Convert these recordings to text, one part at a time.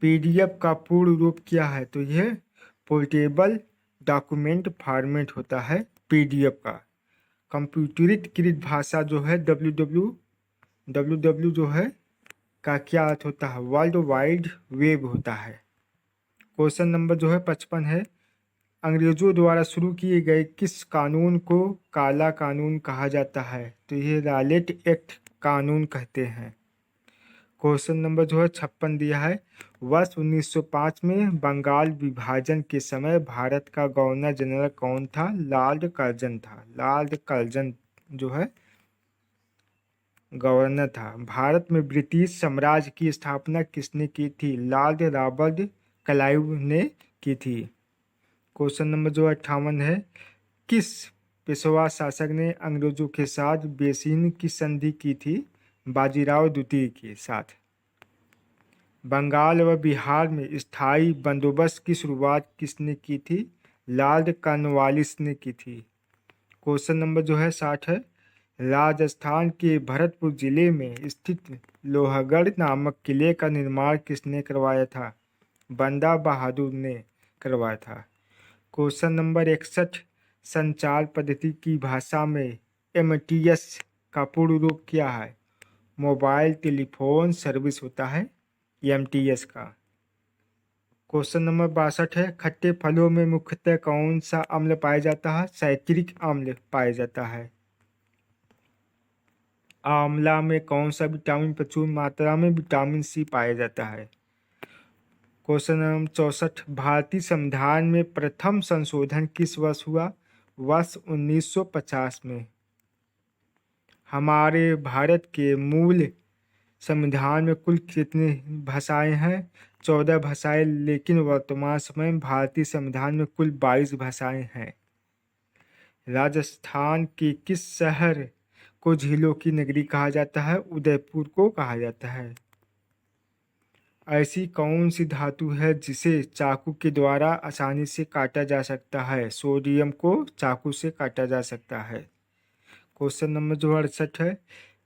PDF का पूर्ण रूप क्या है? तो यह पोर्टेबल डॉक्यूमेंट फॉर्मेट होता है पीडीएफ का। कंप्यूटरीकृत भाषा जो है डब्ल्यू जो है का क्या अर्थ होता है? वर्ल्ड वाइड वेब होता है। क्वेश्चन नंबर जो है 55 है, अंग्रेजों द्वारा शुरू किए गए किस कानून को काला कानून कहा जाता है? तो ये रॉलेट एक्ट कानून कहते हैं। क्वेश्चन नंबर जो है 56 दिया है, वर्ष 1905 में बंगाल विभाजन के समय भारत का गवर्नर जनरल कौन था? लॉर्ड कर्जन था। लॉर्ड कर्जन जो है गवर्नर था। भारत में ब्रिटिश साम्राज्य की स्थापना किसने की थी? लॉर्ड रॉबर्ट क्लाइव ने की थी। क्वेश्चन नंबर जो 58 है, किस पेशवा शासक ने अंग्रेजों के साथ बेसिन की संधि की थी? बाजीराव द्वितीय के साथ। बंगाल व बिहार में स्थायी बंदोबस्त की शुरुआत किसने की थी? लॉर्ड कॉर्नवालिस ने की थी। क्वेश्चन नंबर जो है 60 है, राजस्थान के भरतपुर जिले में स्थित लोहगढ़ नामक किले का निर्माण किसने करवाया था? बंदा बहादुर ने करवाया था। क्वेश्चन नंबर 61, संचार पद्धति की भाषा में एमटीएस का पूर्ण रूप क्या है? मोबाइल टेलीफोन सर्विस होता है एमटीएस का। क्वेश्चन नंबर 62 है, खट्टे फलों में मुख्यतः कौन सा अम्ल पाया जाता है? साइट्रिक अम्ल पाया जाता है। आंवला में कौन सा विटामिन प्रचुर मात्रा में? विटामिन सी पाया जाता है। क्वेश्चन नंबर 64, भारतीय संविधान में प्रथम संशोधन किस वर्ष हुआ? वर्ष 1950 में। हमारे भारत के मूल संविधान में कुल कितनी भाषाएं हैं? 14 भाषाएं, लेकिन वर्तमान समय में भारतीय संविधान में कुल 22 भाषाएं हैं। राजस्थान के किस शहर को झीलों की नगरी कहा जाता है? उदयपुर को कहा जाता है। ऐसी कौन सी धातु है जिसे चाकू के द्वारा आसानी से काटा जा सकता है? सोडियम को चाकू से काटा जा सकता है। क्वेश्चन नंबर जो 68 है,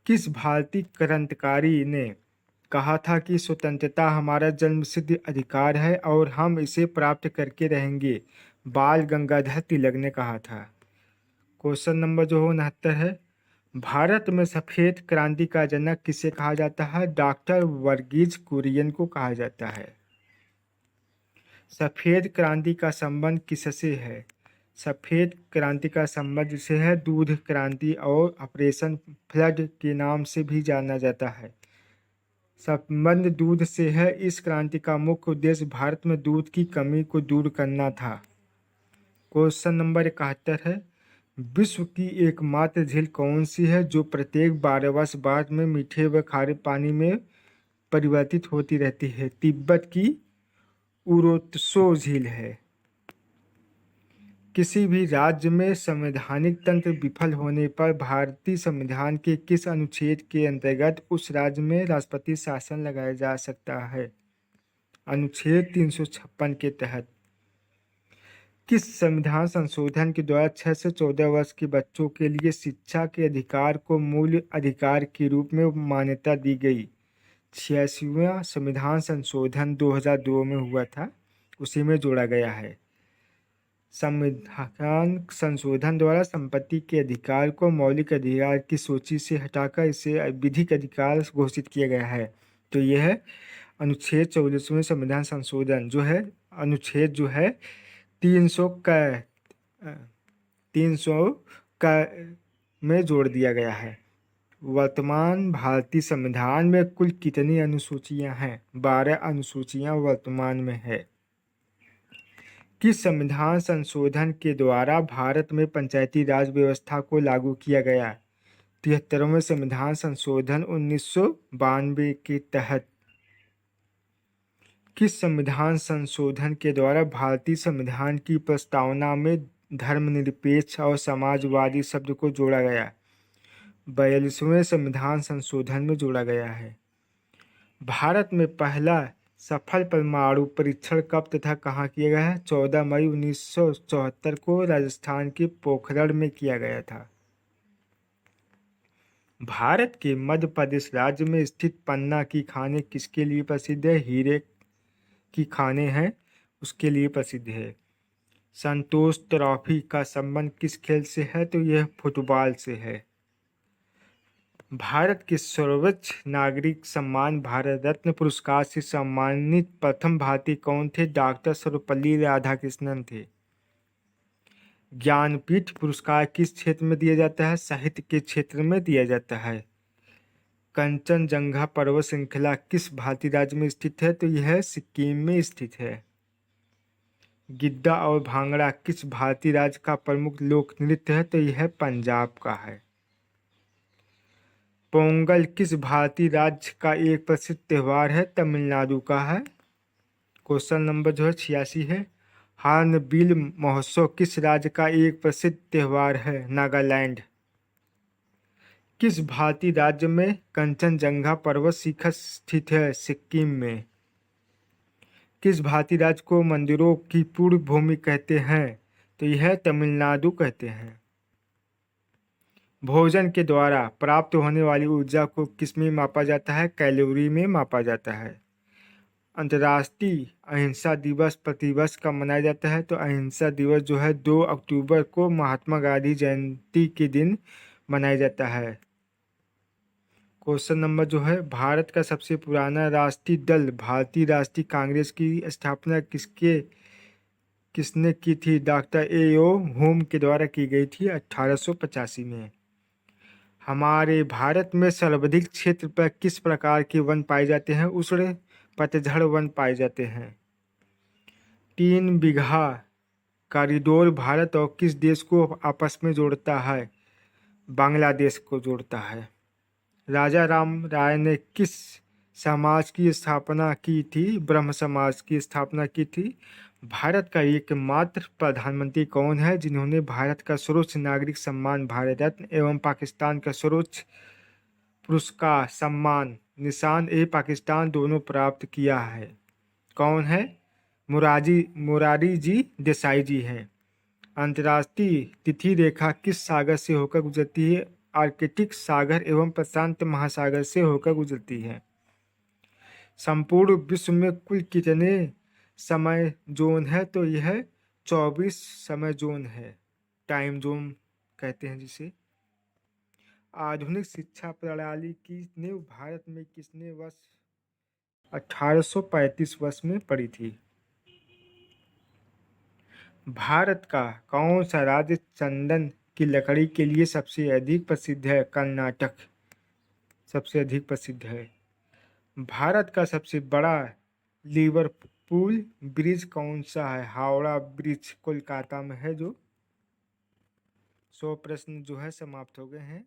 किस भारतीय क्रांतिकारी ने कहा था कि स्वतंत्रता हमारा जन्मसिद्ध अधिकार है और हम इसे प्राप्त करके रहेंगे? बाल गंगाधर तिलक ने कहा था। क्वेश्चन नंबर जो 69 है, भारत में सफेद क्रांति का जनक किसे कहा जाता है? डॉक्टर वर्गीज कुरियन को कहा जाता है। सफेद क्रांति का संबंध किससे है? सफेद क्रांति का संबंध से है दूध क्रांति और ऑपरेशन फ्लड के नाम से भी जाना जाता है। संबंध दूध से है। इस क्रांति का मुख्य उद्देश्य भारत में दूध की कमी को दूर करना था। क्वेश्चन नंबर 71 है, विश्व की एकमात्र झील कौन सी है जो प्रत्येक 12 वर्ष बाद में मीठे व खारे पानी में परिवर्तित होती रहती है? तिब्बत की उरोत्सो झील है। किसी भी राज्य में संवैधानिक तंत्र विफल होने पर भारतीय संविधान के किस अनुच्छेद के अंतर्गत उस राज्य में राष्ट्रपति शासन लगाया जा सकता है? अनुच्छेद 356 के तहत। किस संविधान संशोधन के द्वारा 6 से 14 वर्ष के बच्चों के लिए शिक्षा के अधिकार को मूल अधिकार के रूप में मान्यता दी गई? 86वां संविधान संशोधन 2002 में हुआ था, उसी में जोड़ा गया है। संविधान संशोधन द्वारा संपत्ति के अधिकार को मौलिक अधिकार की सूची से हटाकर इसे विधिक अधिकार घोषित किया गया है। तो यह है अनुच्छेद 44वें संविधान संशोधन जो है अनुच्छेद जो है 300 का में जोड़ दिया गया है। वर्तमान भारतीय संविधान में कुल कितनी अनुसूचियां हैं? 12 अनुसूचियां वर्तमान में है। किस संविधान संशोधन के द्वारा भारत में पंचायती राज व्यवस्था को लागू किया गया? 73वें संविधान संशोधन 1992 के तहत। किस संविधान संशोधन के द्वारा भारतीय संविधान की प्रस्तावना में धर्मनिरपेक्ष और समाजवादी शब्द को जोड़ा गया? 42वें संविधान संशोधन में जोड़ा गया है। भारत में पहला सफल परमाणु परीक्षण कब तथा कहाँ किया गया है? 14 मई 1974 को राजस्थान के पोखरण में किया गया था। भारत के मध्य प्रदेश राज्य में स्थित पन्ना की खानें किसके लिए प्रसिद्ध है? हीरे की खाने हैं उसके लिए प्रसिद्ध है। संतोष ट्रॉफी का संबंध किस खेल से है? तो यह फुटबॉल से है। भारत के सर्वोच्च नागरिक सम्मान भारत रत्न पुरस्कार से सम्मानित प्रथम भारतीय कौन थे? डॉक्टर सर्वपल्ली राधाकृष्णन थे। ज्ञानपीठ पुरस्कार किस क्षेत्र में दिया जाता है? साहित्य के क्षेत्र में दिया जाता है। कंचनजंगा पर्वत श्रृंखला किस भारतीय राज्य में स्थित है? तो यह सिक्किम में स्थित है। गिद्दा और भांगड़ा किस भारतीय राज्य का प्रमुख लोक नृत्य है? तो यह पंजाब का है। पोंगल किस भारतीय राज्य का एक प्रसिद्ध त्योहार है? तमिलनाडु का है। क्वेश्चन नंबर 86 है। हार्नबिल महोत्सव किस राज्य का एक प्रसिद्ध त्योहार है? नागालैंड। किस भारतीय राज्य में कंचनजंगा पर्वत शिखर स्थित है? सिक्किम में। किस भारतीय राज्य को मंदिरों की पूर्ण भूमि कहते हैं? तो यह तमिलनाडु कहते हैं। भोजन के द्वारा प्राप्त होने वाली ऊर्जा को किसमें मापा जाता है? कैलोरी में मापा जाता है। अंतर्राष्ट्रीय अहिंसा दिवस प्रतिवर्ष कब मनाया जाता है? तो अहिंसा दिवस जो है 2 अक्टूबर को महात्मा गांधी जयंती के दिन मनाया जाता है। क्वेश्चन नंबर जो है, भारत का सबसे पुराना राष्ट्रीय दल भारतीय राष्ट्रीय कांग्रेस की स्थापना किसने की थी? Doctor A.O.. होम के द्वारा की गई थी 1885 में। हमारे भारत में सर्वाधिक क्षेत्र पर किस प्रकार के वन पाए जाते हैं? उष्ण पतझड़ वन पाए जाते हैं। 3 बीघा कॉरिडोर भारत और किस देश को आपस में जोड़ता है? बांग्लादेश को जोड़ता है। राजा राम राय ने किस समाज की स्थापना की थी? ब्रह्म समाज की स्थापना की थी। भारत का एकमात्र प्रधानमंत्री कौन है जिन्होंने भारत का सर्वोच्च नागरिक सम्मान भारत रत्न एवं पाकिस्तान का सर्वोच्च पुरस्कार सम्मान निशान ए पाकिस्तान दोनों प्राप्त किया है? कौन है? मुरारी जी देसाई जी हैं। अंतर्राष्ट्रीय तिथि रेखा किस सागर से होकर गुजरती है? आर्कटिक सागर एवं प्रशांत महासागर से होकर गुजरती है। संपूर्ण विश्व में कुल कितने समय जोन है? तो यह 24 समय जोन है, टाइम जोन कहते हैं जिसे। आधुनिक शिक्षा प्रणाली की नींव भारत में किसने वर्ष 1835 वर्ष में पड़ी थी? भारत का कौन सा राज्य चंदन की लकड़ी के लिए सबसे अधिक प्रसिद्ध है? कर्नाटक सबसे अधिक प्रसिद्ध है। भारत का सबसे बड़ा लिवरपूल ब्रिज कौन सा है? हावड़ा ब्रिज कोलकाता में है जो। 100 प्रश्न जो है समाप्त हो गए हैं।